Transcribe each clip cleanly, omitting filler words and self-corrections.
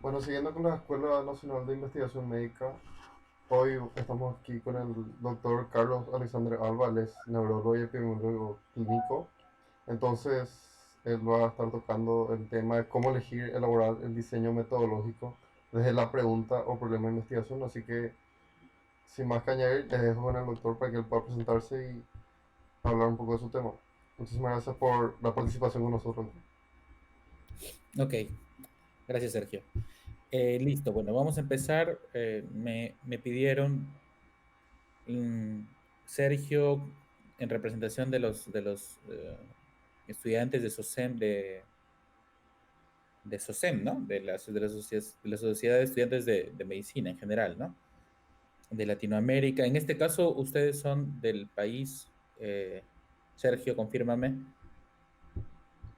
Bueno, siguiendo con la Escuela Nacional de Investigación Médica, hoy estamos aquí con el doctor Carlos Alexandre Alba, él es neurólogo y epidemiólogo clínico. Entonces, él va a estar tocando el tema de cómo elegir, elaborar el diseño metodológico desde la pregunta o problema de investigación. Así que, sin más que añadir, les dejo con el doctor para que él pueda presentarse y hablar un poco de su tema. Muchísimas gracias por la participación con nosotros. Ok, gracias Sergio. Listo, bueno, vamos a empezar. Me pidieron mm, Sergio, en representación de los estudiantes de SOSEM, de SOSEM, ¿no? De la Sociedad de Estudiantes de Medicina en general, ¿no? De Latinoamérica. En este caso, ustedes son del país, Sergio, confírmame,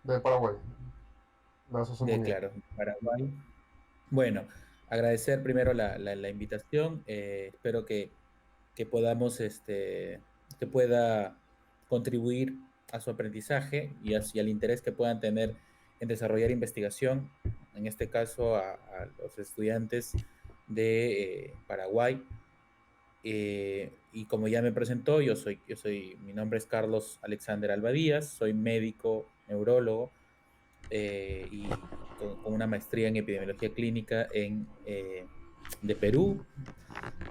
De Paraguay, la Asociación Mundial. claro, Paraguay. Bueno, agradecer primero la invitación. Espero que podamos, que pueda contribuir a su aprendizaje y hacia el interés que puedan tener en desarrollar investigación, en este caso a los estudiantes de Paraguay. Y como ya me presentó, mi nombre es Carlos Alexander Alba Díaz, soy médico, neurólogo, y con una maestría en epidemiología clínica de Perú,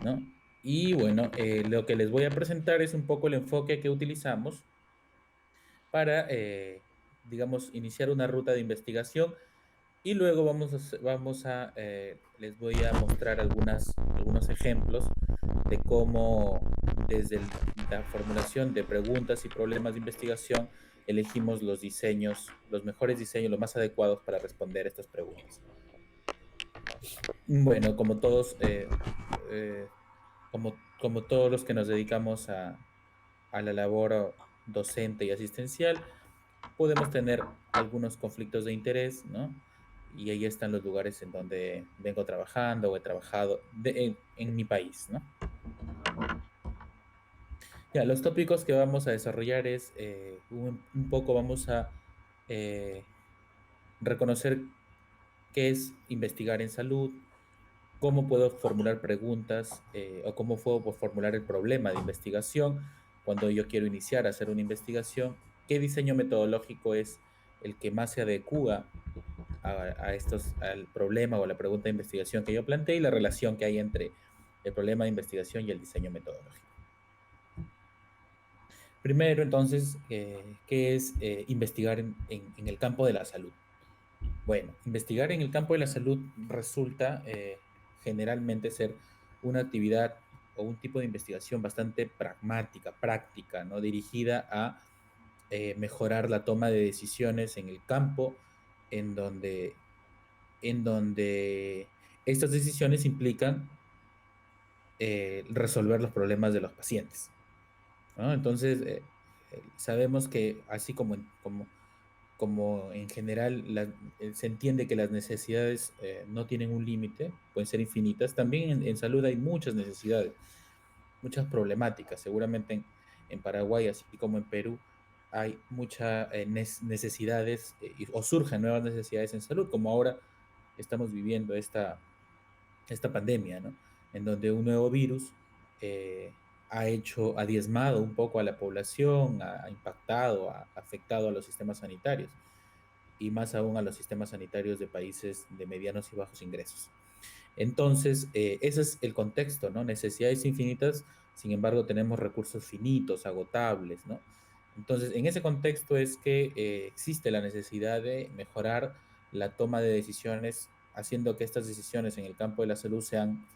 ¿no? Y bueno, lo que les voy a presentar es un poco el enfoque que utilizamos para, digamos, iniciar una ruta de investigación y luego les voy a mostrar algunos ejemplos de cómo la formulación de preguntas y problemas de investigación elegimos los mejores diseños, los más adecuados para responder estas preguntas. Bueno, eh, como todos los que nos dedicamos a la labor docente y asistencial, podemos tener algunos conflictos de interés, ¿no? Y ahí están los lugares en donde vengo trabajando o he trabajado en mi país, ¿no? Ya, los tópicos que vamos a desarrollar es un poco vamos a eh, reconocer qué es investigar en salud, cómo puedo formular preguntas o cómo puedo formular el problema de investigación cuando yo quiero iniciar a hacer una investigación, qué diseño metodológico es el que más se adecua al problema o a la pregunta de investigación que yo planteé y la relación que hay entre el problema de investigación y el diseño metodológico. Primero, entonces, ¿qué es investigar en el campo de la salud? Bueno, investigar en el campo de la salud resulta generalmente ser una actividad o un tipo de investigación bastante pragmática, práctica, ¿no? Dirigida a mejorar la toma de decisiones en el campo en donde estas decisiones implican resolver los problemas de los pacientes, ¿no? Entonces, sabemos que así como en general se entiende que las necesidades no tienen un límite, pueden ser infinitas, también en salud hay muchas necesidades, muchas problemáticas. Seguramente en Paraguay, así como en Perú, hay muchas necesidades o surgen nuevas necesidades en salud, como ahora estamos viviendo esta pandemia, ¿no? En donde un nuevo virus ha diezmado un poco a la población, ha impactado, ha afectado a los sistemas sanitarios y más aún a los sistemas sanitarios de países de medianos y bajos ingresos. Entonces, ese es el contexto, ¿no? Necesidades infinitas, sin embargo, tenemos recursos finitos, agotables, ¿no? Entonces, en ese contexto es que existe la necesidad de mejorar la toma de decisiones, haciendo que estas decisiones en el campo de la salud sean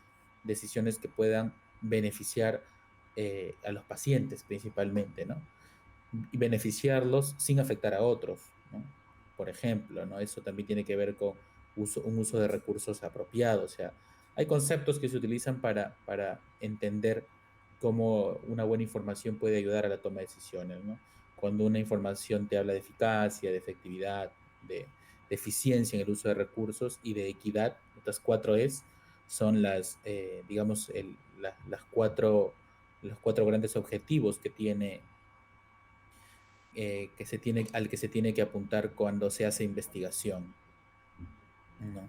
decisiones que puedan beneficiar a los pacientes principalmente, ¿no? Y beneficiarlos sin afectar a otros, ¿no? Por ejemplo, ¿no? Eso también tiene que ver con un uso de recursos apropiados. O sea, hay conceptos que se utilizan para entender cómo una buena información puede ayudar a la toma de decisiones, ¿no? Cuando una información te habla de eficacia, de efectividad, de eficiencia en el uso de recursos y de equidad, estas cuatro es, son digamos, los cuatro grandes objetivos al que se tiene que apuntar cuando se hace investigación, ¿no?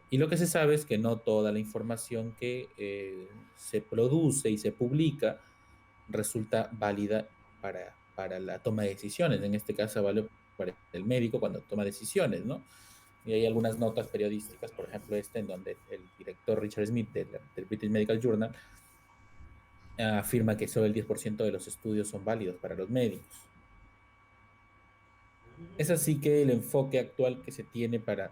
Y lo que se sabe es que no toda la información que se produce y se publica resulta válida para la toma de decisiones. En este caso vale para el médico cuando toma decisiones, ¿no? Y hay algunas notas periodísticas, por ejemplo, en donde el director Richard Smith del British Medical Journal afirma que solo el 10% de los estudios son válidos para los médicos. Es así que el enfoque actual que se tiene para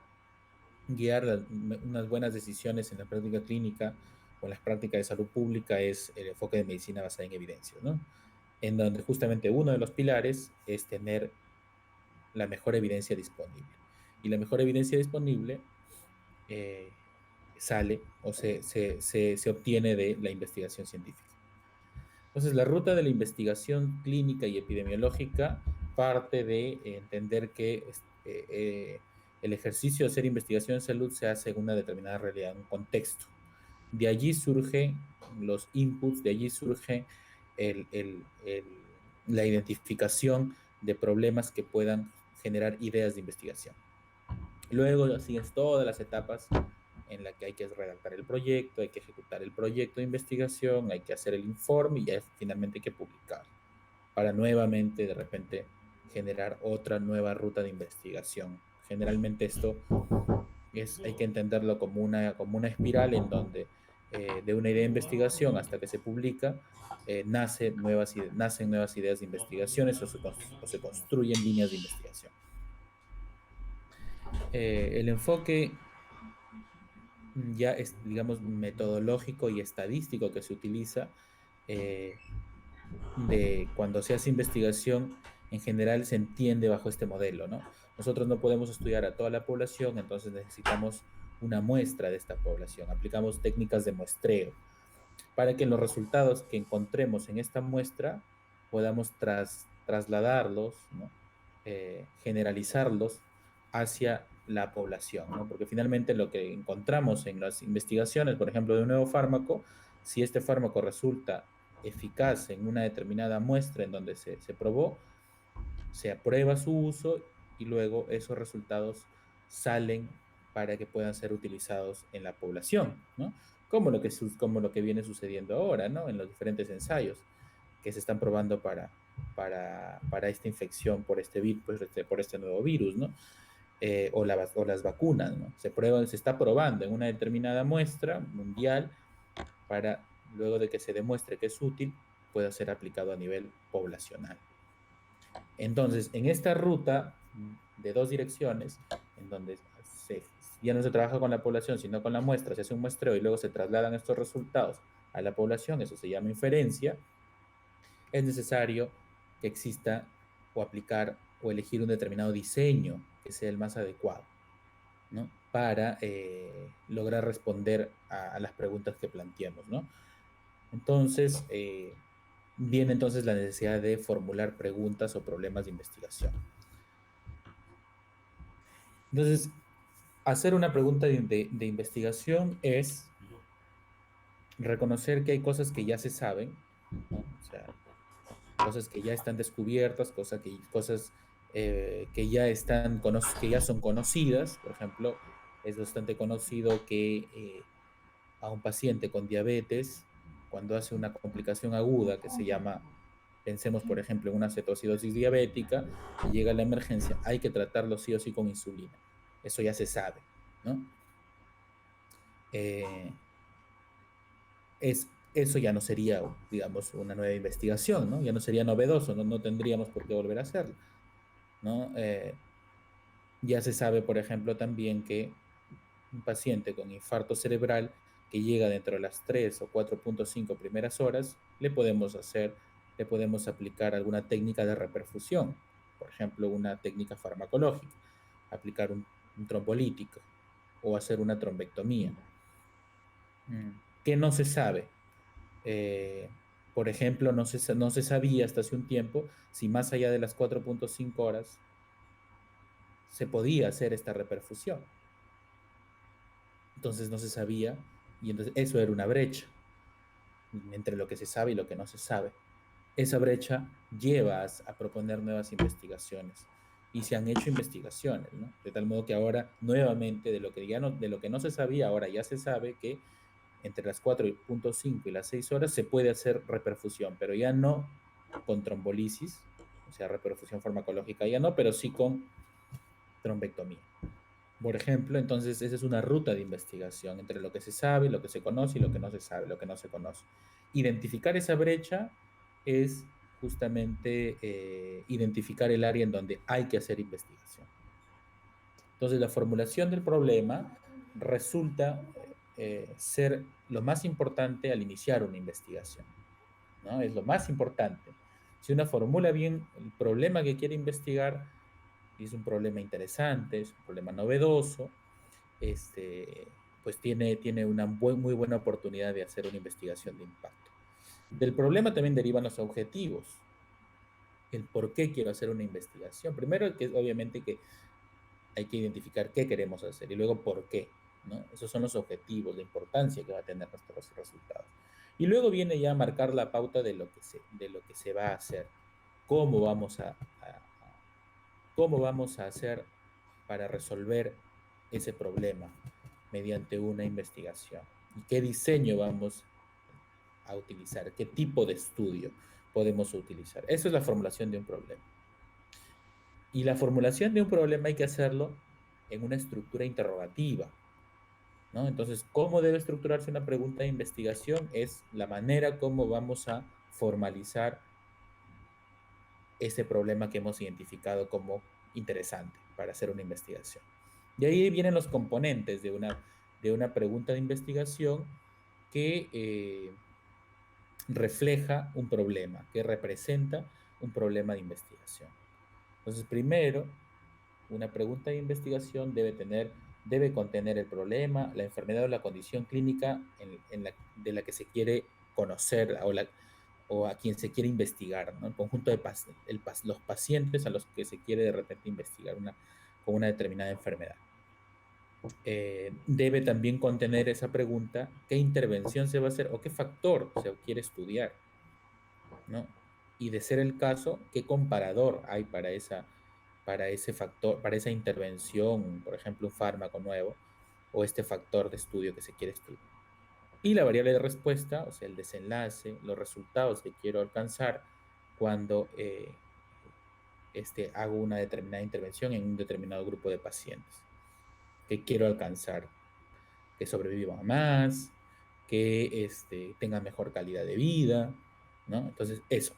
guiar unas buenas decisiones en la práctica clínica o en las prácticas de salud pública es el enfoque de medicina basada en evidencias, ¿no? En donde justamente uno de los pilares es tener la mejor evidencia disponible. Y la mejor evidencia disponible eh, sale o se obtiene de la investigación científica. Entonces, la ruta de la investigación clínica y epidemiológica parte de entender que el ejercicio de hacer investigación en salud se hace en una determinada realidad, en un contexto. De allí surgen los inputs, de allí surge el, el, el, la identificación de problemas que puedan generar ideas de investigación. Luego siguen todas las etapas en la que hay que redactar el proyecto, hay que ejecutar el proyecto de investigación, hay que hacer el informe y ya finalmente hay que publicar para nuevamente de repente generar otra nueva ruta de investigación. Generalmente esto hay que entenderlo como una espiral en donde de una idea de investigación hasta que se publica, nacen nuevas ideas de investigaciones o se construyen líneas de investigación. El enfoque ya es, digamos, metodológico y estadístico que se utiliza eh, de cuando se hace investigación, en general se entiende bajo este modelo, ¿no? Nosotros no podemos estudiar a toda la población, entonces necesitamos una muestra de esta población. Aplicamos técnicas de muestreo para que los resultados que encontremos en esta muestra podamos trasladarlos, ¿no? Generalizarlos hacia la población, ¿no? Porque finalmente lo que encontramos en las investigaciones, por ejemplo, de un nuevo fármaco, si este fármaco resulta eficaz en una determinada muestra en donde se probó, se aprueba su uso y luego esos resultados salen para que puedan ser utilizados en la población, ¿no? Como lo que viene sucediendo ahora, ¿no? En los diferentes ensayos que se están probando para esta infección por por este nuevo virus, ¿no? O las vacunas, ¿no? Se está probando en una determinada muestra mundial para, luego de que se demuestre que es útil, pueda ser aplicado a nivel poblacional. Entonces, en esta ruta de dos direcciones, en donde ya no se trabaja con la población, sino con la muestra, se hace un muestreo y luego se trasladan estos resultados a la población, eso se llama inferencia, es necesario que exista o aplicar o elegir un determinado diseño que sea el más adecuado, ¿no? Para lograr responder a las preguntas que planteamos, ¿no? Entonces, viene entonces la necesidad de formular preguntas o problemas de investigación. Entonces, hacer una pregunta de investigación es reconocer que hay cosas que ya se saben, ¿no? O sea, cosas que ya están descubiertas, cosas que ya son conocidas. Por ejemplo, es bastante conocido que a un paciente con diabetes, cuando hace una complicación aguda que se llama, pensemos por ejemplo en una cetoacidosis diabética, y llega a la emergencia, hay que tratarlo sí o sí con insulina. Eso ya se sabe, ¿no? Eh, eso ya no sería, digamos, una nueva investigación, ¿no? Ya no sería novedoso, no tendríamos por qué volver a hacerlo, ¿no? Ya se sabe, por ejemplo, también que un paciente con infarto cerebral que llega dentro de las 3 o 4.5 primeras horas, le podemos aplicar alguna técnica de reperfusión, por ejemplo, una técnica farmacológica, aplicar un trombolítico o hacer una trombectomía. ¿Qué no se sabe? Eh, por ejemplo, no se sabía hasta hace un tiempo si más allá de las 4.5 horas se podía hacer esta reperfusión. Entonces no se sabía y entonces eso era una brecha entre lo que se sabe y lo que no se sabe. Esa brecha lleva a proponer nuevas investigaciones. y se han hecho investigaciones, ¿no? De tal modo que ahora nuevamente de lo que no se sabía, ahora ya se sabe que entre las 4.5 y las 6 horas se puede hacer reperfusión, pero ya no con trombolisis, o sea, reperfusión farmacológica ya no, pero sí con trombectomía. Por ejemplo, entonces esa es una ruta de investigación entre lo que se sabe, lo que se conoce y lo que no se sabe, lo que no se conoce. Identificar esa brecha es justamente identificar el área en donde hay que hacer investigación. Entonces, la formulación del problema resulta ser lo más importante al iniciar una investigación, ¿no? Es lo más importante. Si uno formula bien el problema que quiere investigar, y es un problema interesante, es un problema novedoso, pues tiene una muy buena oportunidad de hacer una investigación de impacto. Del problema también derivan los objetivos, el por qué quiero hacer una investigación. Primero, que obviamente que hay que identificar qué queremos hacer y luego por qué, ¿no? Esos son los objetivos, la importancia que va a tener nuestros resultados. Y luego viene ya a marcar la pauta de lo que se va a hacer, cómo vamos cómo vamos a hacer para resolver ese problema mediante una investigación y qué diseño vamos a utilizar, qué tipo de estudio podemos utilizar. Eso es la formulación de un problema. Y la formulación de un problema hay que hacerlo en una estructura interrogativa, ¿no? Entonces, ¿cómo debe estructurarse una pregunta de investigación? Es la manera como vamos a formalizar ese problema que hemos identificado como interesante para hacer una investigación. Y ahí vienen los componentes de una pregunta de investigación que refleja un problema, que representa un problema de investigación. Entonces, primero, una pregunta de investigación debe contener el problema, la enfermedad o la condición clínica de la que se quiere conocer o a quien se quiere investigar, ¿no? El conjunto de los pacientes a los que se quiere de repente investigar con una determinada enfermedad. Debe también contener esa pregunta, qué intervención se va a hacer o qué factor se quiere estudiar, ¿no? Y de ser el caso, qué comparador hay para ese factor, para esa intervención, por ejemplo, un fármaco nuevo o este factor de estudio que se quiere estudiar. Y la variable de respuesta, o sea, el desenlace, los resultados que quiero alcanzar cuando hago una determinada intervención en un determinado grupo de pacientes. ¿Qué quiero alcanzar? Que sobrevivan más, que tengan mejor calidad de vida, ¿no? Entonces, eso.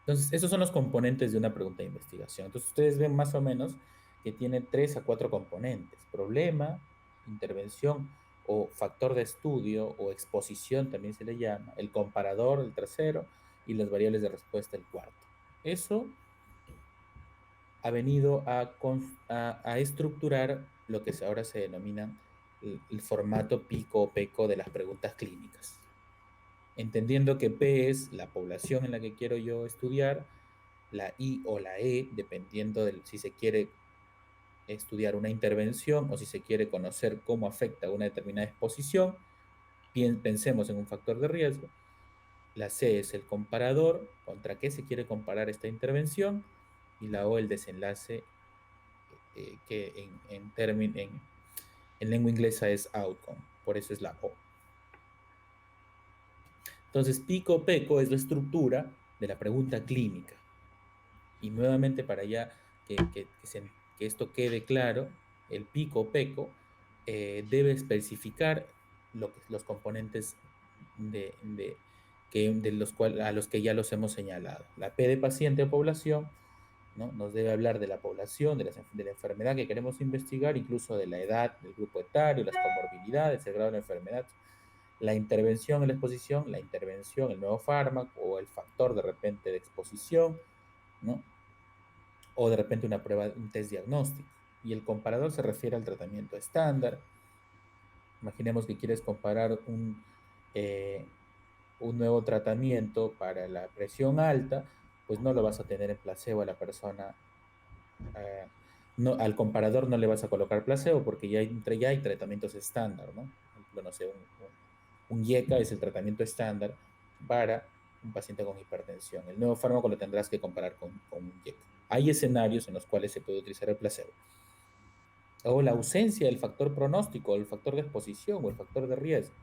Entonces, esos son los componentes de una pregunta de investigación. Entonces, ustedes ven más o menos que tiene 3 a 4 componentes. Problema, intervención o factor de estudio o exposición también se le llama, el comparador, el tercero, y las variables de respuesta, el cuarto. Eso ha venido a estructurar lo que ahora se denomina el formato pico o peco de las preguntas clínicas. Entendiendo que P es la población en la que quiero yo estudiar, la I o la E, dependiendo de si se quiere estudiar una intervención o si se quiere conocer cómo afecta una determinada exposición, pensemos en un factor de riesgo. La C es el comparador, contra qué se quiere comparar esta intervención, y la O el desenlace, que en lengua inglesa es outcome, por eso es la O. Entonces, pico peco es la estructura de la pregunta clínica. Y nuevamente para ya que esto quede claro, el pico peco debe especificar los componentes a los que ya los hemos señalado. La P de paciente o población, ¿no? Nos debe hablar de la población, de la enfermedad que queremos investigar, incluso de la edad, del grupo etario, las comorbilidades, el grado de la enfermedad. La intervención en la exposición, la intervención, el nuevo fármaco o el factor de repente de exposición, ¿no? O de repente una prueba, un test diagnóstico. Y el comparador se refiere al tratamiento estándar. Imaginemos que quieres comparar un nuevo tratamiento para la presión alta, pues no lo vas a tener en placebo a la persona. No, al comparador no le vas a colocar placebo porque ya hay tratamientos estándar, ¿no? Por ejemplo, no sé, un IECA es el tratamiento estándar para un paciente con hipertensión. El nuevo fármaco lo tendrás que comparar con un IECA. hay escenarios en los cuales se puede utilizar el placebo. O la ausencia del factor pronóstico, el factor de exposición o el factor de riesgo,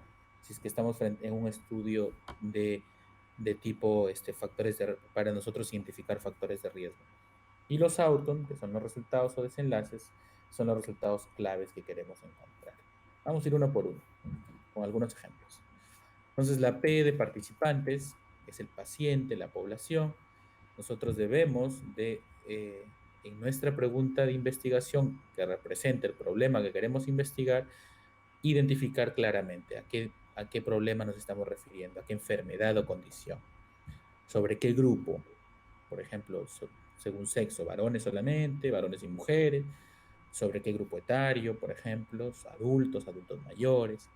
si es que estamos en un estudio de tipo factores para nosotros identificar factores de riesgo. Y los outcomes, que son los resultados o desenlaces, son los resultados claves que queremos encontrar. Vamos a ir uno por uno, con algunos ejemplos. Entonces, la P de participantes es el paciente, la población. Nosotros debemos en nuestra pregunta de investigación que representa el problema que queremos investigar, identificar claramente a qué problema nos estamos refiriendo, a qué enfermedad o condición, sobre qué grupo, por ejemplo, según sexo, varones solamente, varones y mujeres, sobre qué grupo etario, por ejemplo, adultos, adultos mayores,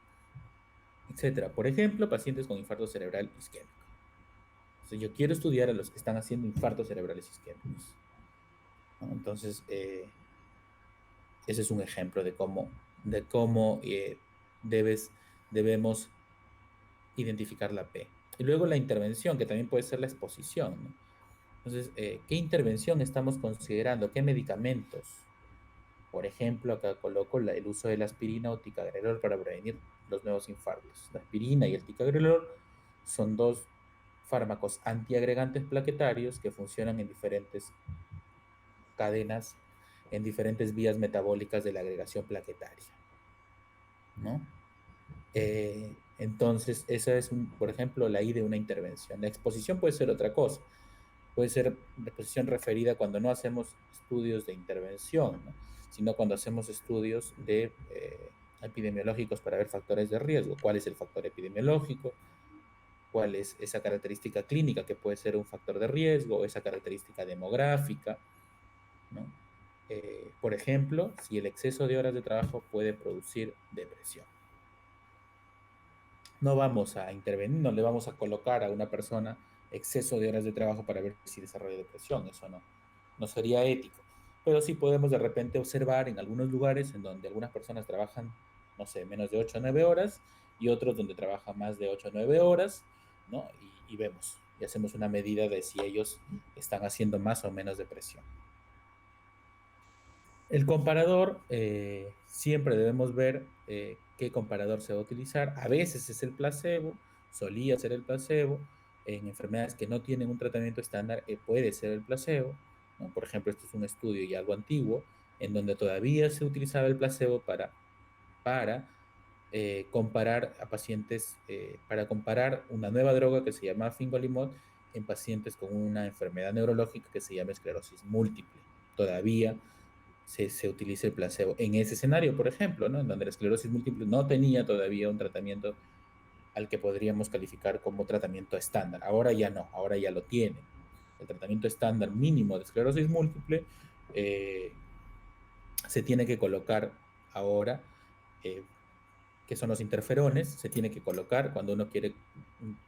etcétera. Por ejemplo, pacientes con infarto cerebral isquémico. Entonces, yo quiero estudiar a los que están haciendo infartos cerebrales isquémicos, ¿no? Entonces, ese es un ejemplo de cómo debemos identificar la P. Y luego la intervención, que también puede ser la exposición, ¿no? Entonces, ¿qué intervención estamos considerando? ¿Qué medicamentos? Por ejemplo, acá coloco el uso de la aspirina o ticagrelor para prevenir los nuevos infartos. La aspirina y el ticagrelor son dos fármacos antiagregantes plaquetarios que funcionan en diferentes cadenas, en diferentes vías metabólicas de la agregación plaquetaria, ¿no? Entonces, esa es, por ejemplo, la I de una intervención. La exposición puede ser otra cosa. Puede ser exposición referida cuando no hacemos estudios de intervención, ¿no? Sino cuando hacemos estudios epidemiológicos para ver factores de riesgo. ¿Cuál es el factor epidemiológico? ¿Cuál es esa característica clínica que puede ser un factor de riesgo? O esa característica demográfica, ¿no? Por ejemplo, si el exceso de horas de trabajo puede producir depresión. No vamos a intervenir, no le vamos a colocar a una persona exceso de horas de trabajo para ver si desarrolla depresión, eso no sería ético. Pero sí podemos de repente observar en algunos lugares en donde algunas personas trabajan, no sé, menos de 8 o 9 horas y otros donde trabajan más de 8 o 9 horas, ¿no? Y vemos, y hacemos una medida de si ellos están haciendo más o menos depresión. El comparador, siempre debemos ver qué comparador se va a utilizar. A veces es el placebo, solía ser el placebo. En enfermedades que no tienen un tratamiento estándar, puede ser el placebo, ¿no? Por ejemplo, este es un estudio y algo antiguo, en donde todavía se utilizaba el placebo para comparar a pacientes, para comparar una nueva droga que se llama fingolimod en pacientes con una enfermedad neurológica que se llama esclerosis múltiple. Todavía se utiliza el placebo. En ese escenario, por ejemplo, ¿no? En donde la esclerosis múltiple no tenía todavía un tratamiento al que podríamos calificar como tratamiento estándar. Ahora ya no, ahora ya lo tiene. El tratamiento estándar mínimo de esclerosis múltiple se tiene que colocar ahora, que son los interferones, se tiene que colocar cuando uno quiere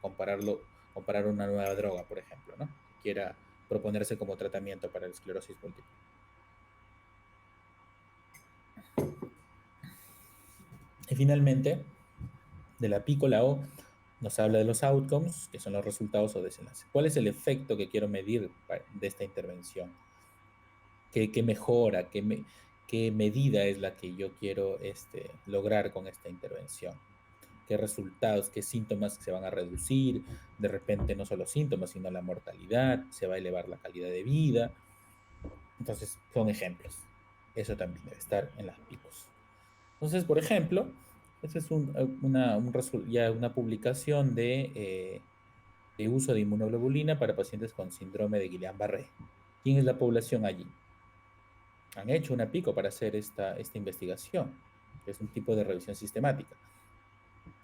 comparar una nueva droga, por ejemplo, ¿no? Quiera proponerse como tratamiento para la esclerosis múltiple. Y finalmente, de la PICO, la O, nos habla de los outcomes, que son los resultados o desenlaces. ¿Cuál es el efecto que quiero medir de esta intervención? ¿Qué mejora, qué medida es la que yo quiero lograr con esta intervención? ¿Qué resultados, qué síntomas se van a reducir? De repente no solo síntomas, sino la mortalidad, se va a elevar la calidad de vida. Entonces, son ejemplos. Eso también debe estar en las PICOs. Entonces, por ejemplo, esta es una publicación de uso de inmunoglobulina para pacientes con síndrome de Guillain-Barré. ¿Quién es la población allí? Han hecho una PICO para hacer esta investigación, que es un tipo de revisión sistemática.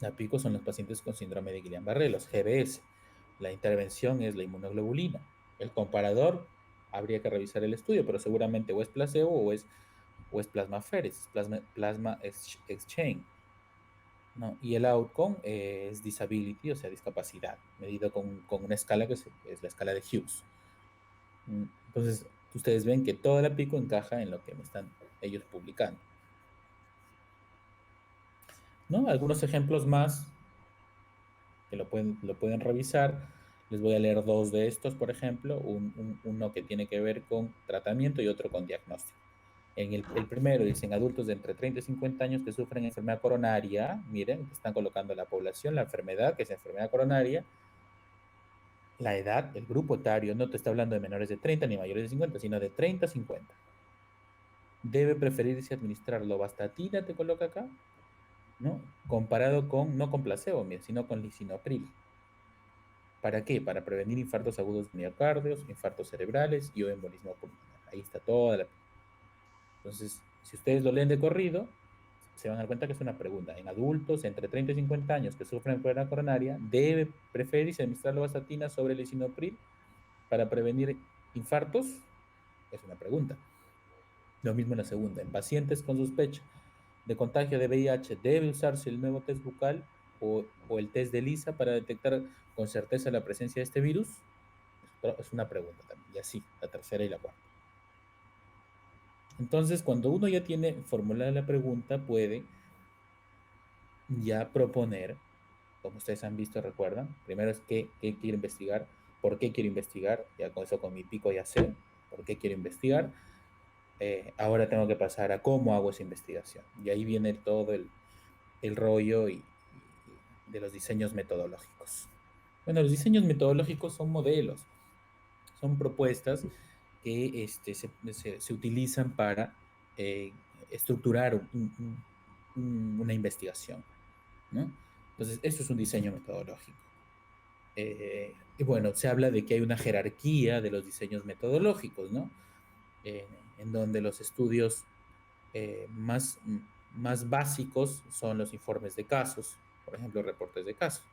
La PICO son los pacientes con síndrome de Guillain-Barré, los GBS. La intervención es la inmunoglobulina. El comparador, habría que revisar el estudio, pero seguramente o es placebo o es plasmapheresis, plasma exchange, ¿no? Y el outcome es disability, o sea, discapacidad, medido con una escala que es la escala de Hughes. Entonces, ustedes ven que toda la PICO encaja en lo que me están ellos publicando, ¿no? Algunos ejemplos más que lo pueden revisar. Les voy a leer dos de estos, por ejemplo, uno que tiene que ver con tratamiento y otro con diagnóstico. El primero dicen adultos de entre 30 y 50 años que sufren enfermedad coronaria. Miren, están colocando la población, la enfermedad, que es enfermedad coronaria, la edad, el grupo etario, no te está hablando de menores de 30 ni mayores de 50, sino de 30 a 50. Debe preferirse administrar lovastatina, te coloca acá, ¿no? Comparado con, no con placebo, mira, sino con lisinopril. ¿Para qué? Para prevenir infartos agudos de miocardios, infartos cerebrales y o embolismo pulmonar. Ahí está toda la... Entonces, si ustedes lo leen de corrido, se van a dar cuenta que es una pregunta. En adultos entre 30 y 50 años que sufren enfermedad coronaria, ¿debe preferirse administrar lovastatina sobre lisinopril para prevenir infartos? Es una pregunta. Lo mismo en la segunda. En pacientes con sospecha de contagio de VIH, ¿debe usarse el nuevo test bucal o el test de ELISA para detectar con certeza la presencia de este virus? Es una pregunta también. Y así, la tercera y la cuarta. Entonces, cuando uno ya tiene formulada la pregunta, puede ya proponer, como ustedes han visto, recuerdan, primero es qué quiero investigar, por qué quiero investigar, ya con eso con mi pico ya sé por qué quiero investigar. Ahora tengo que pasar a cómo hago esa investigación. Y ahí viene todo el rollo y de los diseños metodológicos. Bueno, los diseños metodológicos son modelos, son propuestas que se utilizan para estructurar una investigación, ¿no? Entonces, eso es un diseño metodológico. Y bueno, se habla de que hay una jerarquía de los diseños metodológicos, ¿no? En donde los estudios más básicos son los informes de casos, por ejemplo, reportes de casos.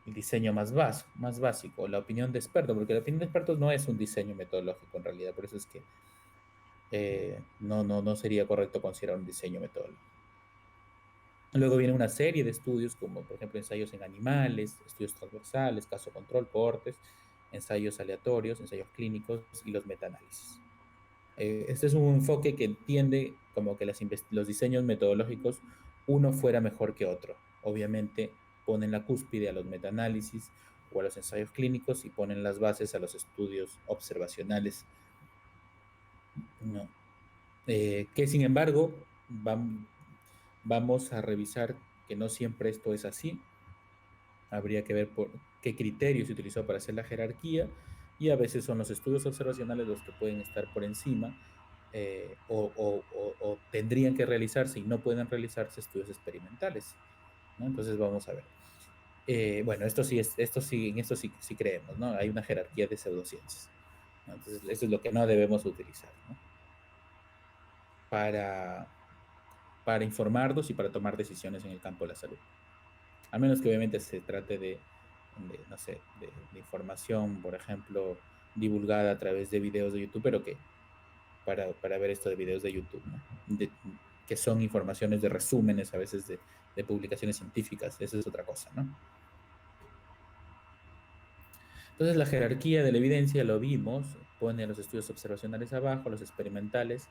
El diseño más básico, la opinión de expertos, porque la opinión de expertos no es un diseño metodológico en realidad, por eso es que no sería correcto considerar un diseño metodológico. Luego viene una serie de estudios, como por ejemplo ensayos en animales, estudios transversales, caso control, cohortes, ensayos aleatorios, ensayos clínicos y los metaanálisis. Este es un enfoque que entiende como que los diseños metodológicos uno fuera mejor que otro. Obviamente ponen la cúspide a los metaanálisis o a los ensayos clínicos y ponen las bases a los estudios observacionales, ¿no? Que sin embargo vamos a revisar que no siempre esto es así. Habría que ver por qué criterios se utilizó para hacer la jerarquía y a veces son los estudios observacionales los que pueden estar por encima o tendrían que realizarse y no pueden realizarse estudios experimentales, ¿no? Entonces vamos a ver. Bueno, en esto sí creemos, ¿no? Hay una jerarquía de pseudociencias, ¿no? Entonces eso es lo que no debemos utilizar, ¿no? Para, para informarnos y para tomar decisiones en el campo de la salud. A menos que obviamente se trate no sé, de información, por ejemplo, divulgada a través de videos de YouTube, pero que para ver esto de videos de YouTube, ¿no? Que son informaciones de resúmenes a veces de publicaciones científicas, eso es otra cosa, ¿no? Entonces la jerarquía de la evidencia lo vimos, pone los estudios observacionales abajo, los experimentales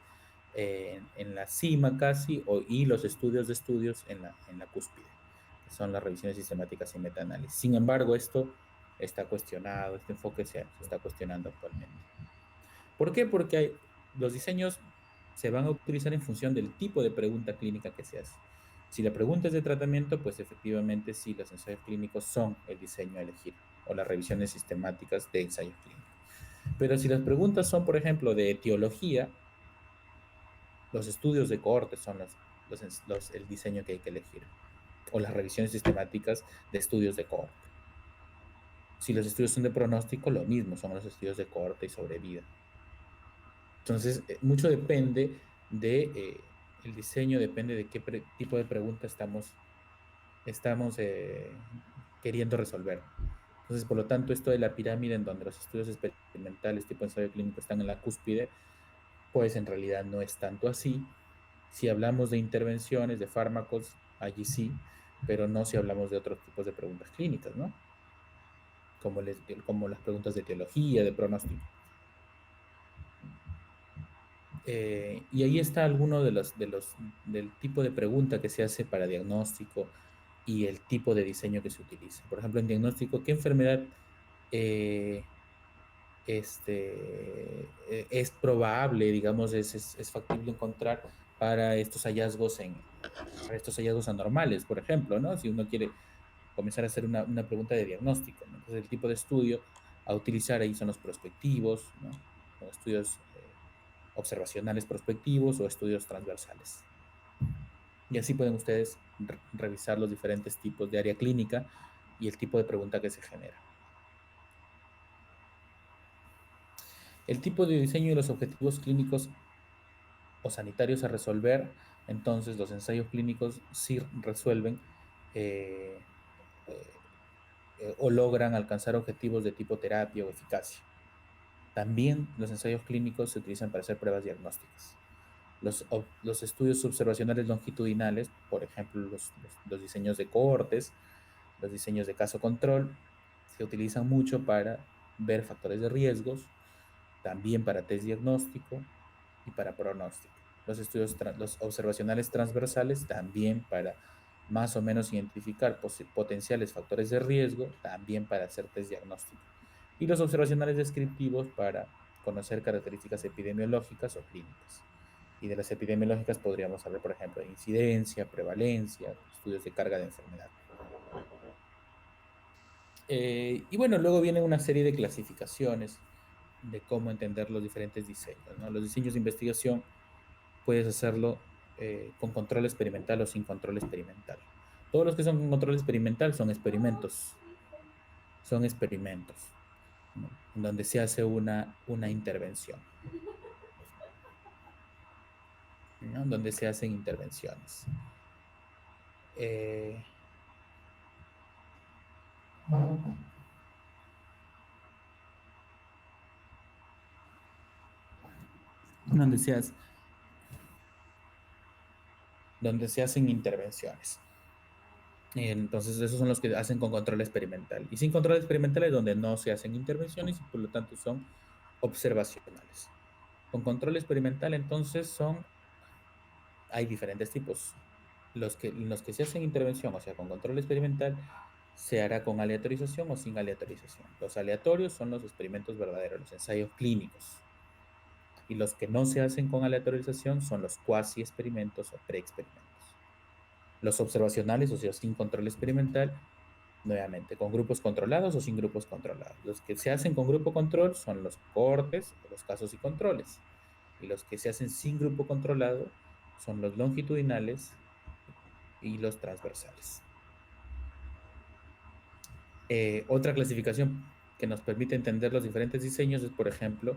en la cima casi, y los estudios de estudios en la cúspide, que son las revisiones sistemáticas y metaanálisis. Sin embargo, esto está cuestionado, este enfoque se está cuestionando actualmente. ¿Por qué? Porque los diseños se van a utilizar en función del tipo de pregunta clínica que se hace. Si la pregunta es de tratamiento, pues efectivamente sí, los ensayos clínicos son el diseño a elegir o las revisiones sistemáticas de ensayos clínicos. Pero si las preguntas son, por ejemplo, de etiología, los estudios de cohorte son el diseño que hay que elegir o las revisiones sistemáticas de estudios de cohorte. Si los estudios son de pronóstico, lo mismo, son los estudios de cohorte y sobrevida. Entonces, mucho depende el diseño, depende de qué tipo de pregunta estamos queriendo resolver. Entonces, por lo tanto, esto de la pirámide en donde los estudios experimentales tipo ensayo clínico están en la cúspide, pues en realidad no es tanto así. Si hablamos de intervenciones, de fármacos, allí sí, pero no si hablamos de otros tipos de preguntas clínicas, ¿no? Como las preguntas de etiología, de pronóstico. Y ahí está alguno del tipo de pregunta que se hace para diagnóstico y el tipo de diseño que se utiliza. Por ejemplo, en diagnóstico, ¿qué enfermedad eh, es probable, digamos, es factible encontrar para estos hallazgos para estos hallazgos anormales, por ejemplo, ¿no? Si uno quiere comenzar a hacer una pregunta de diagnóstico, ¿no? Entonces, el tipo de estudio a utilizar ahí son los prospectivos, ¿no? O estudios observacionales prospectivos o estudios transversales. Y así pueden ustedes revisar los diferentes tipos de área clínica y el tipo de pregunta que se genera. El tipo de diseño y los objetivos clínicos o sanitarios a resolver, entonces los ensayos clínicos sí resuelven eh, o logran alcanzar objetivos de tipo terapia o eficacia. También los ensayos clínicos se utilizan para hacer pruebas diagnósticas. Los estudios observacionales longitudinales, por ejemplo, los diseños de cohortes, los diseños de caso control, se utilizan mucho para ver factores de riesgos, también para test diagnóstico y para pronóstico. Los observacionales transversales también para más o menos identificar potenciales factores de riesgo, también para hacer test diagnóstico. Y los observacionales descriptivos para conocer características epidemiológicas o clínicas. Y de las epidemiológicas podríamos hablar, por ejemplo, de incidencia, prevalencia, estudios de carga de enfermedad. Y bueno, luego viene una serie de clasificaciones de cómo entender los diferentes diseños, ¿no? Los diseños de investigación puedes hacerlo con control experimental o sin control experimental. Todos los que son con control experimental son experimentos, ¿no? En donde se hace una intervención, ¿no? Donde se hacen intervenciones. Eh, donde se hace, donde se hacen intervenciones. Entonces, esos son los que hacen con control experimental. Y sin control experimental es donde no se hacen intervenciones y por lo tanto son observacionales. Con control experimental, entonces, hay diferentes tipos. Los que se hacen intervención, o sea, con control experimental, se hará con aleatorización o sin aleatorización. Los aleatorios son los experimentos verdaderos, los ensayos clínicos. Y los que no se hacen con aleatorización son los cuasi experimentos o pre-experimentos. Los observacionales, o sea, sin control experimental, nuevamente, con grupos controlados o sin grupos controlados. Los que se hacen con grupo control son los cohortes o los casos y controles. Y los que se hacen sin grupo controlado son los longitudinales y los transversales. Otra clasificación que nos permite entender los diferentes diseños es, por ejemplo,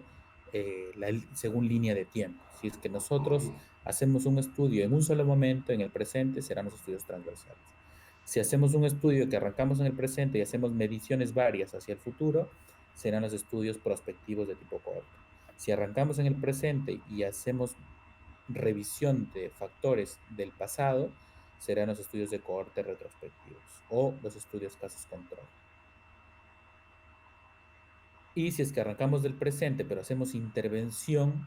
según línea de tiempo. Si es que nosotros hacemos un estudio en un solo momento, en el presente, serán los estudios transversales. Si hacemos un estudio que arrancamos en el presente y hacemos mediciones varias hacia el futuro, serán los estudios prospectivos de tipo cohorte. Si arrancamos en el presente y hacemos revisión de factores del pasado, serán los estudios de cohorte retrospectivos o los estudios casos control. Y si es que arrancamos del presente, pero hacemos intervención,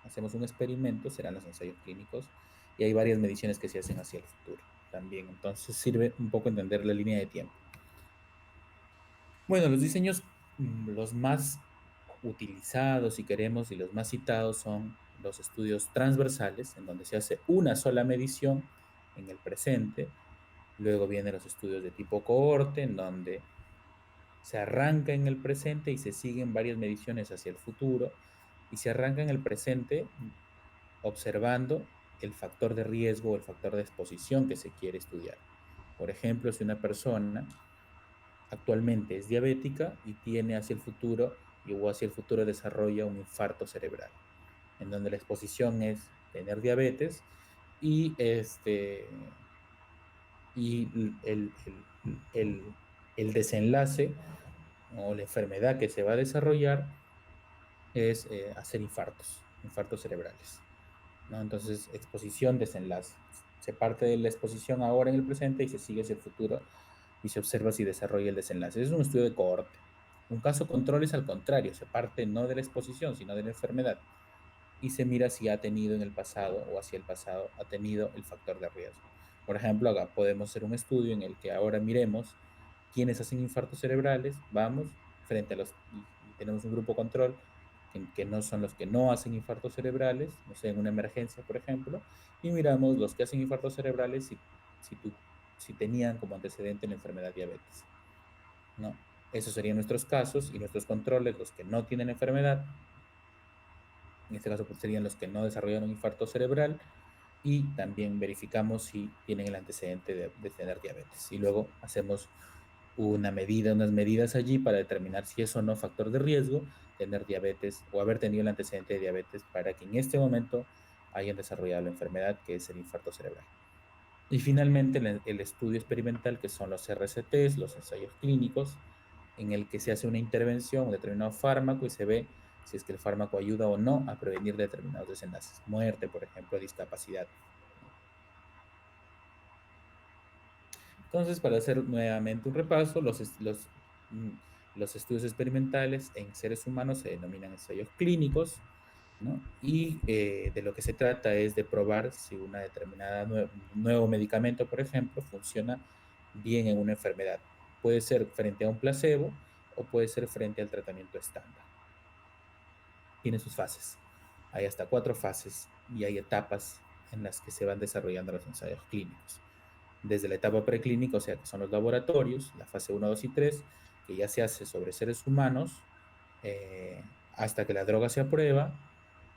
hacemos un experimento, serán los ensayos clínicos, y hay varias mediciones que se hacen hacia el futuro también. Entonces sirve un poco entender la línea de tiempo. Bueno, los diseños, los más utilizados, si queremos, y los más citados son los estudios transversales, en donde se hace una sola medición en el presente. Luego vienen los estudios de tipo cohorte, en donde se arranca en el presente y se siguen varias mediciones hacia el futuro. Y se arranca en el presente observando el factor de riesgo o el factor de exposición que se quiere estudiar. Por ejemplo, si una persona actualmente es diabética y tiene hacia el futuro o hacia el futuro desarrolla un infarto cerebral, en donde la exposición es tener diabetes y, y el desenlace o la enfermedad que se va a desarrollar es hacer infartos cerebrales, ¿no? Entonces, exposición, desenlace. Se parte de la exposición ahora en el presente y se sigue hacia el futuro y se observa si desarrolla el desenlace. Es un estudio de cohorte. Un caso control es al contrario, se parte no de la exposición, sino de la enfermedad y se mira si ha tenido en el pasado o hacia el pasado ha tenido el factor de riesgo. Por ejemplo, acá podemos hacer un estudio en el que ahora miremos quiénes hacen infartos cerebrales, vamos, frente a los, y tenemos un grupo control que no son los que no hacen infartos cerebrales, no sé, en una emergencia, por ejemplo, y miramos los que hacen infartos cerebrales si, si tenían como antecedente la enfermedad diabetes, ¿no? Esos serían nuestros casos y nuestros controles, los que no tienen enfermedad, en este caso pues, serían los que no desarrollaron un infarto cerebral, y también verificamos si tienen el antecedente de tener diabetes. Y luego hacemos unas medidas allí para determinar si es o no factor de riesgo tener diabetes o haber tenido el antecedente de diabetes para que en este momento hayan desarrollado la enfermedad que es el infarto cerebral. Y finalmente el estudio experimental, que son los RCTs, los ensayos clínicos, en el que se hace una intervención, un determinado fármaco y se ve si es que el fármaco ayuda o no a prevenir determinados desenlaces, muerte, por ejemplo, discapacidad. Entonces, para hacer nuevamente un repaso, los estudios experimentales en seres humanos se denominan ensayos clínicos, ¿no? Y de lo que se trata es de probar si una determinada nuevo medicamento, por ejemplo, funciona bien en una enfermedad. Puede ser frente a un placebo o puede ser frente al tratamiento estándar. Tiene sus fases. Hay hasta 4 fases y hay etapas en las que se van desarrollando los ensayos clínicos. Desde la etapa preclínica, o sea, que son los laboratorios, la fase 1, 2 y 3, que ya se hace sobre seres humanos, hasta que la droga se aprueba,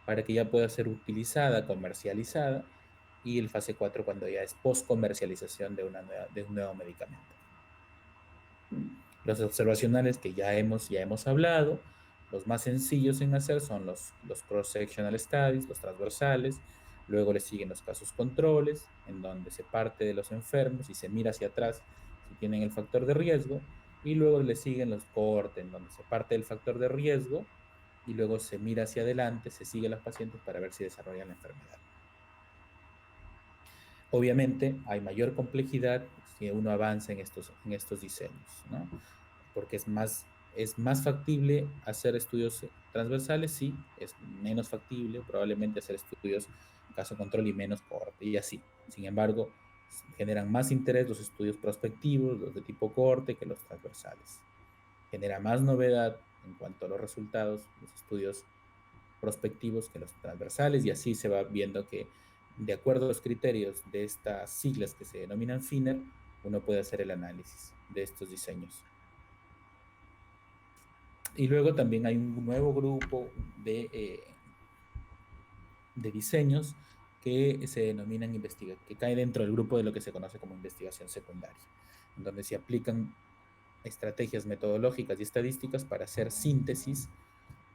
para que ya pueda ser utilizada, comercializada, y el fase 4 cuando ya es post-comercialización de un nuevo medicamento. Los observacionales que ya hemos hablado, los más sencillos en hacer son los cross-sectional studies, los transversales, luego le siguen los casos controles, en donde se parte de los enfermos y se mira hacia atrás si tienen el factor de riesgo, y luego le siguen los cohortes, en donde se parte del factor de riesgo y luego se mira hacia adelante, se sigue a los pacientes para ver si desarrollan la enfermedad. Obviamente hay mayor complejidad si uno avanza en estos diseños, ¿no? Porque es más factible hacer estudios transversales, sí, es menos factible probablemente hacer estudios caso control y menos cohorte, y así. Sin embargo, generan más interés los estudios prospectivos, los de tipo cohorte, que los transversales. Genera más novedad en cuanto a los resultados, los estudios prospectivos que los transversales, y así se va viendo que de acuerdo a los criterios de estas siglas que se denominan FINER, uno puede hacer el análisis de estos diseños. Y luego también hay un nuevo grupo de diseños que se denominan que cae dentro del grupo de lo que se conoce como investigación secundaria, en donde se aplican estrategias metodológicas y estadísticas para hacer síntesis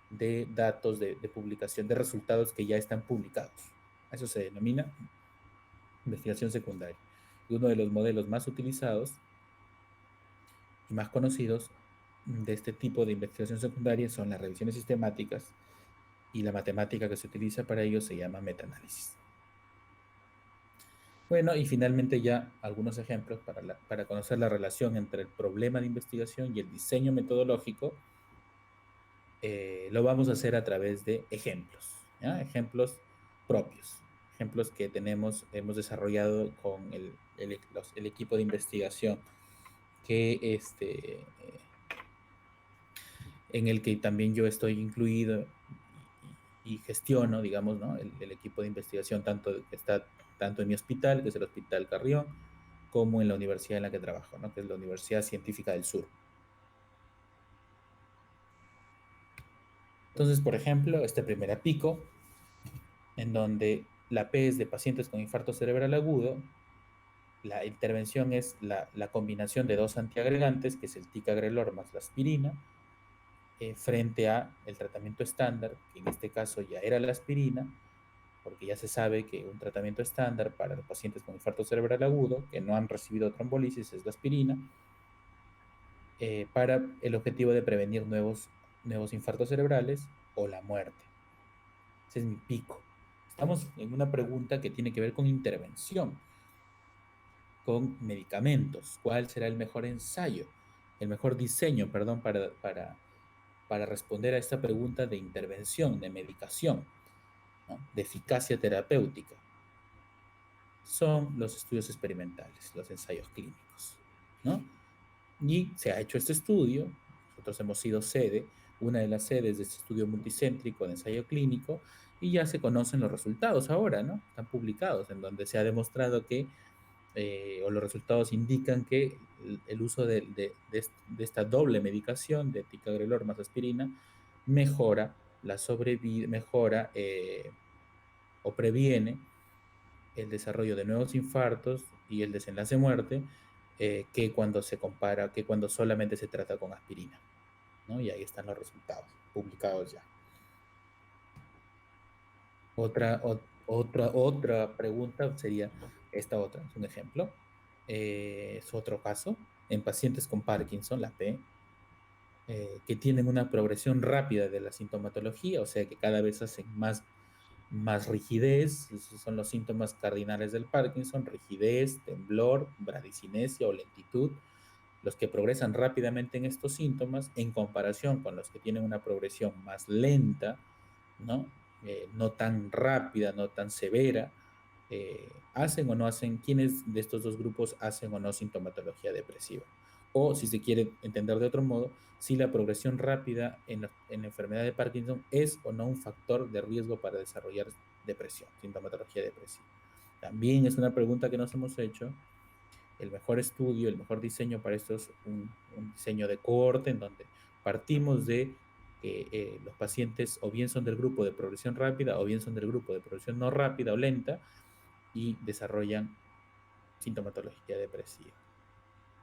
de datos de publicación de resultados que ya están publicados. Eso se denomina investigación secundaria. Y uno de los modelos más utilizados y más conocidos de este tipo de investigación secundaria son las revisiones sistemáticas, y la matemática que se utiliza para ello se llama metaanálisis. Bueno, y finalmente ya algunos ejemplos para conocer la relación entre el problema de investigación y el diseño metodológico. Lo vamos a hacer a través de ejemplos, ¿ya? Ejemplos propios, ejemplos que hemos desarrollado con el equipo de investigación que en el que también yo estoy incluido y gestiono, digamos, ¿no? El equipo de investigación que está tanto en mi hospital, que es el Hospital Carrión, como en la universidad en la que trabajo, ¿no? Que es la Universidad Científica del Sur. Entonces, por ejemplo, este primer pico, en donde la P es de pacientes con infarto cerebral agudo, la intervención es la combinación de dos antiagregantes, que es el ticagrelor más la aspirina, frente a el tratamiento estándar, que en este caso ya era la aspirina, porque ya se sabe que un tratamiento estándar para los pacientes con infarto cerebral agudo que no han recibido trombolisis es la aspirina, para el objetivo de prevenir nuevos infartos cerebrales o la muerte. Ese es mi pico. Estamos en una pregunta que tiene que ver con intervención, con medicamentos. ¿Cuál será el mejor ensayo, el mejor diseño, perdón, para responder a esta pregunta de intervención, de medicación, ¿no? De eficacia terapéutica? Son los estudios experimentales, los ensayos clínicos, ¿no? Y se ha hecho este estudio, nosotros hemos sido sede, una de las sedes de este estudio multicéntrico de ensayo clínico, y ya se conocen los resultados ahora, ¿no? Están publicados, en donde se ha demostrado que, o los resultados indican que el uso de esta doble medicación de ticagrelor más aspirina mejora la sobrevida, mejora o previene el desarrollo de nuevos infartos y el desenlace muerte, que cuando se compara, que cuando solamente se trata con aspirina, ¿no? Y ahí están los resultados publicados ya. Otra pregunta sería esta otra, es un ejemplo. Es otro caso en pacientes con Parkinson, la P, que tienen una progresión rápida de la sintomatología, o sea que cada vez hacen más rigidez. Esos son los síntomas cardinales del Parkinson: rigidez, temblor, bradicinesia o lentitud. Los que progresan rápidamente en estos síntomas, en comparación con los que tienen una progresión más lenta, ¿no? No tan rápida, no tan severa, hacen o no hacen, ¿quiénes de estos dos grupos hacen o no sintomatología depresiva? O, si se quiere entender de otro modo, si la progresión rápida en la enfermedad de Parkinson es o no un factor de riesgo para desarrollar depresión, sintomatología depresiva. También es una pregunta que nos hemos hecho. El mejor estudio, el mejor diseño para esto es un diseño de cohorte, en donde partimos de que los pacientes o bien son del grupo de progresión rápida o bien son del grupo de progresión no rápida o lenta, y desarrollan sintomatología depresiva,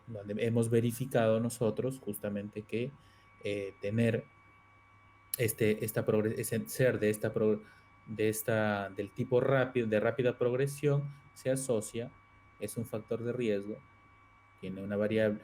donde hemos verificado nosotros justamente que tener ser del tipo rápido, de rápida progresión, se asocia, es un factor de riesgo, tiene una variable.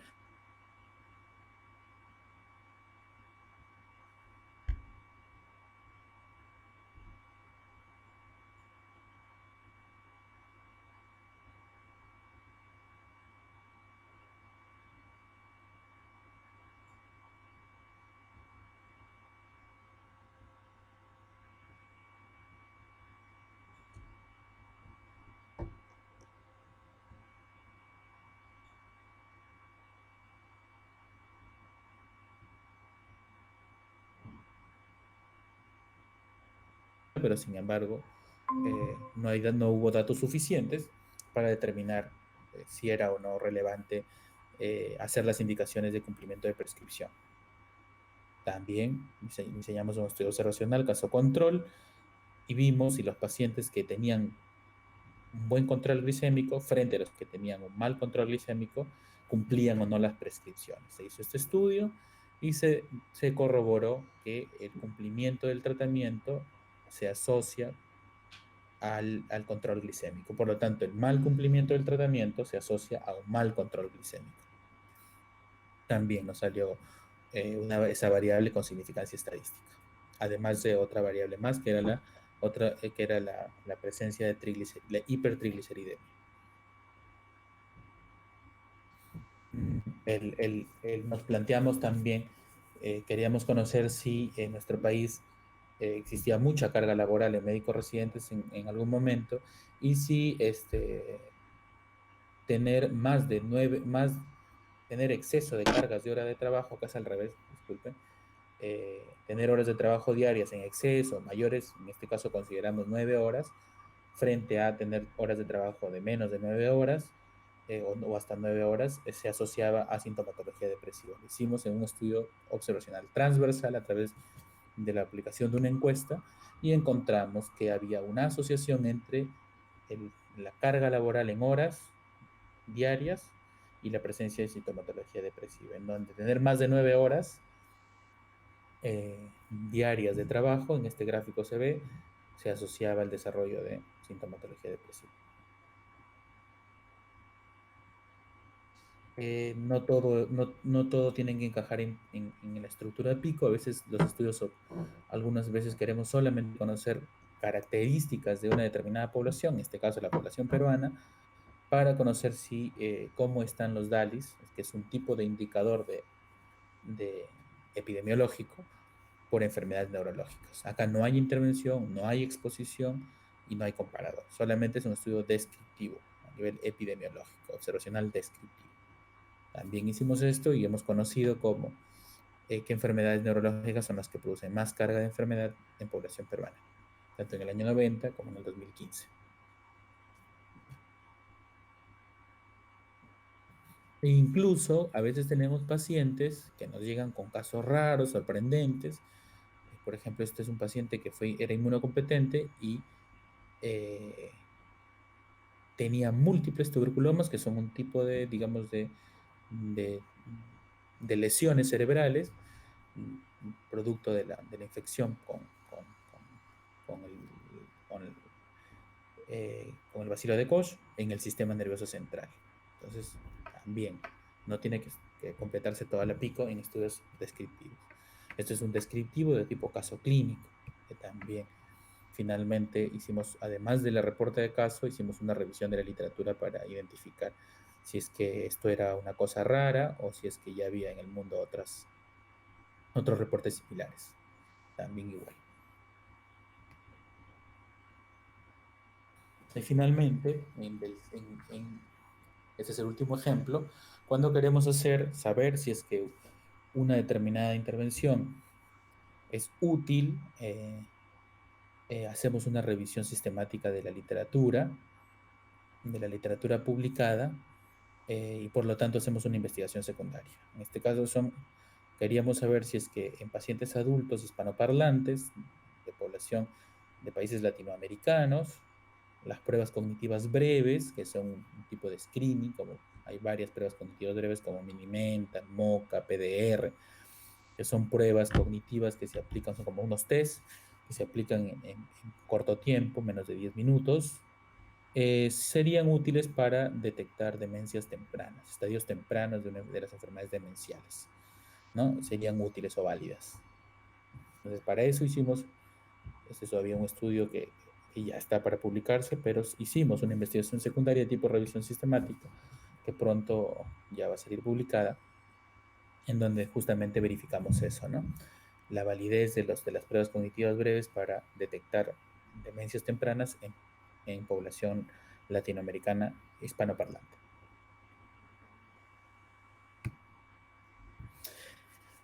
Pero sin embargo, no hubo datos suficientes para determinar si era o no relevante hacer las indicaciones de cumplimiento de prescripción. También diseñamos un estudio observacional, caso control, y vimos si los pacientes que tenían un buen control glicémico frente a los que tenían un mal control glicémico cumplían o no las prescripciones. Se hizo este estudio y se corroboró que el cumplimiento del tratamiento se asocia al control glicémico. Por lo tanto, el mal cumplimiento del tratamiento se asocia a un mal control glicémico. También nos salió esa variable con significancia estadística, además de otra variable más, que era la presencia de la hipertrigliceridemia. Nos planteamos también, queríamos conocer si en nuestro país existía mucha carga laboral en médicos residentes en algún momento, y si tener tener exceso de cargas de hora de trabajo, que es al revés, disculpen, tener horas de trabajo diarias en exceso, mayores, en este caso consideramos 9 horas, frente a tener horas de trabajo de menos de 9 horas, o hasta 9 horas, se asociaba a sintomatología depresiva. Lo hicimos en un estudio observacional transversal a través de la aplicación de una encuesta, y encontramos que había una asociación entre la carga laboral en horas diarias y la presencia de sintomatología depresiva, en donde tener más de 9 horas diarias de trabajo, en este gráfico se asociaba al desarrollo de sintomatología depresiva. No todo tienen que encajar en la estructura de pico. A veces los estudios, algunas veces queremos solamente conocer características de una determinada población, en este caso la población peruana, para conocer cómo están los DALIs, que es un tipo de indicador de epidemiológico por enfermedades neurológicas. Acá no hay intervención, no hay exposición y no hay comparador. Solamente es un estudio descriptivo a nivel epidemiológico, observacional descriptivo. También hicimos esto y hemos conocido cómo qué enfermedades neurológicas son las que producen más carga de enfermedad en población peruana, tanto en el año 90 como en el 2015. E incluso a veces tenemos pacientes que nos llegan con casos raros, sorprendentes. Por ejemplo, este es un paciente que era inmunocompetente y eh, tenía múltiples tuberculomas, que son un tipo de, digamos, de, de lesiones cerebrales, producto de la infección con el, con el, con el bacilo de Koch en el sistema nervioso central. Entonces, también no tiene que completarse toda la pico en estudios descriptivos. Esto es un descriptivo de tipo caso clínico, que también finalmente hicimos, además del reporte de caso, hicimos una revisión de la literatura para identificar si es que esto era una cosa rara o si es que ya había en el mundo otros reportes similares. También igual. Y finalmente, este es el último ejemplo, cuando queremos saber si es que una determinada intervención es útil, hacemos una revisión sistemática de la literatura publicada, y por lo tanto hacemos una investigación secundaria. En este caso queríamos saber si es que en pacientes adultos hispanoparlantes de población de países latinoamericanos, las pruebas cognitivas breves, que son un tipo de screening, como hay varias pruebas cognitivas breves como Minimental, MoCA, PDR, que son pruebas cognitivas que se aplican, son como unos test que se aplican en corto tiempo, menos de 10 minutos, serían útiles para detectar demencias tempranas, estadios tempranos de las enfermedades demenciales, ¿no? Serían útiles o válidas. Entonces, para eso hicimos, este es todavía un estudio que ya está para publicarse, pero hicimos una investigación secundaria de tipo revisión sistemática, que pronto ya va a salir publicada, en donde justamente verificamos eso, ¿no? La validez de las pruebas cognitivas breves para detectar demencias tempranas en población latinoamericana hispanoparlante.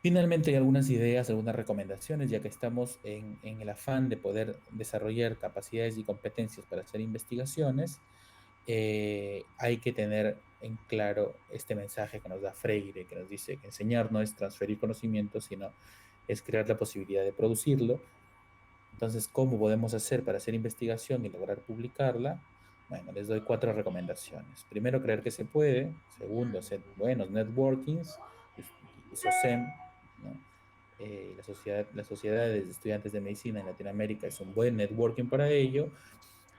Finalmente, hay algunas ideas, algunas recomendaciones, ya que estamos en el afán de poder desarrollar capacidades y competencias para hacer investigaciones. Hay que tener en claro este mensaje que nos da Freire, que nos dice que enseñar no es transferir conocimiento, sino es crear la posibilidad de producirlo. Entonces, ¿cómo podemos hacer para hacer investigación y lograr publicarla? Bueno, les doy 4 recomendaciones. Primero, creer que se puede. Segundo, hacer buenos networkings, SOCEM, ¿no? Las sociedades de estudiantes de medicina en Latinoamérica es un buen networking para ello.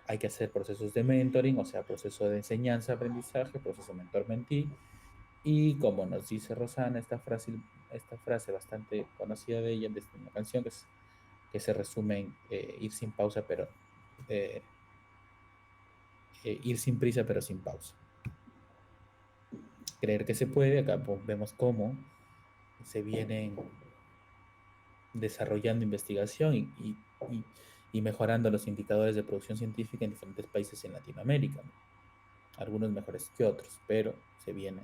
Hay que hacer procesos de mentoring, o sea, proceso de enseñanza, aprendizaje, proceso mentor-mentee. Y como nos dice Rosana, esta frase bastante conocida de ella, desde una canción que se resume en ir sin pausa, pero eh, ir sin prisa, pero sin pausa. Creer que se puede, acá vemos cómo se vienen desarrollando investigación y mejorando los indicadores de producción científica en diferentes países en Latinoamérica, ¿no? Algunos mejores que otros, pero se viene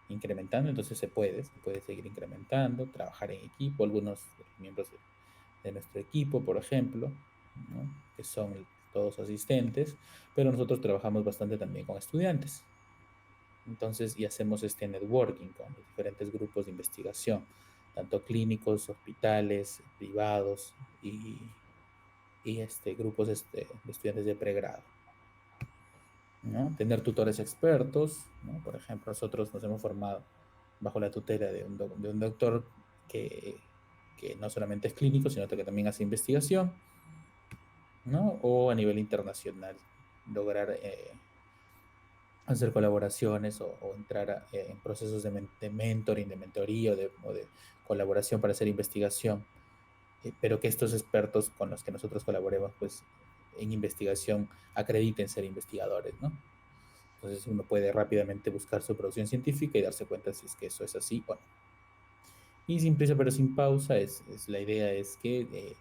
incrementando, entonces se puede seguir incrementando, trabajar en equipo, algunos de los miembros de nuestro equipo, por ejemplo, ¿no? Que son todos asistentes, pero nosotros trabajamos bastante también con estudiantes. Entonces, y hacemos este networking con los diferentes grupos de investigación, tanto clínicos, hospitales, privados y grupos de estudiantes de pregrado, ¿no? Tener tutores expertos, ¿no? Por ejemplo, nosotros nos hemos formado bajo la tutela de un doctor que no solamente es clínico, sino que también hace investigación, ¿no? O a nivel internacional, lograr hacer colaboraciones o entrar en procesos de mentoring, de mentoría o de colaboración para hacer investigación, pero que estos expertos con los que nosotros colaboremos, pues en investigación acrediten ser investigadores, ¿no? Entonces uno puede rápidamente buscar su producción científica y darse cuenta si es que eso es así o no. Y sin prisa pero sin pausa, la idea es que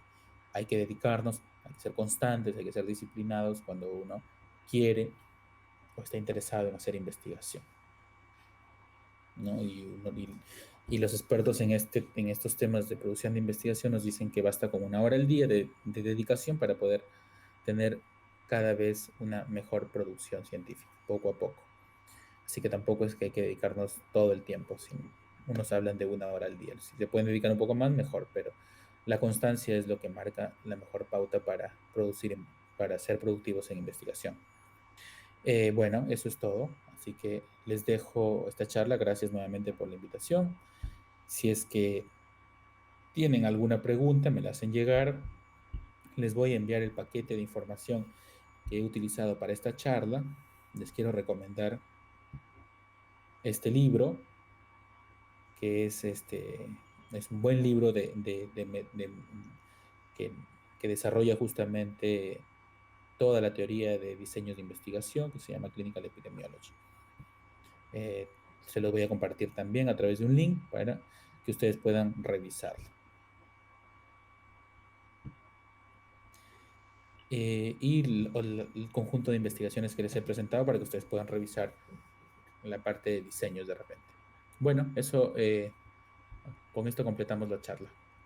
hay que dedicarnos, hay que ser constantes, hay que ser disciplinados cuando uno quiere o está interesado en hacer investigación, ¿no? Y los expertos en estos temas de producción de investigación nos dicen que basta con 1 hora al día de dedicación para poder tener cada vez una mejor producción científica, poco a poco. Así que tampoco es que hay que dedicarnos todo el tiempo. Unos hablan de 1 hora al día. Si se pueden dedicar un poco más, mejor, pero la constancia es lo que marca la mejor pauta para producir, para ser productivos en investigación. Bueno, eso es todo. Así que les dejo esta charla. Gracias nuevamente por la invitación. Si es que tienen alguna pregunta, me la hacen llegar. Les voy a enviar el paquete de información que he utilizado para esta charla. Les quiero recomendar este libro, que es un buen libro que, que desarrolla justamente toda la teoría de diseños de investigación, que se llama Clinical Epidemiology. Se los voy a compartir también a través de un link para que ustedes puedan revisarlo. Y el conjunto de investigaciones que les he presentado para que ustedes puedan revisar la parte de diseños de repente. Bueno, con esto completamos la charla.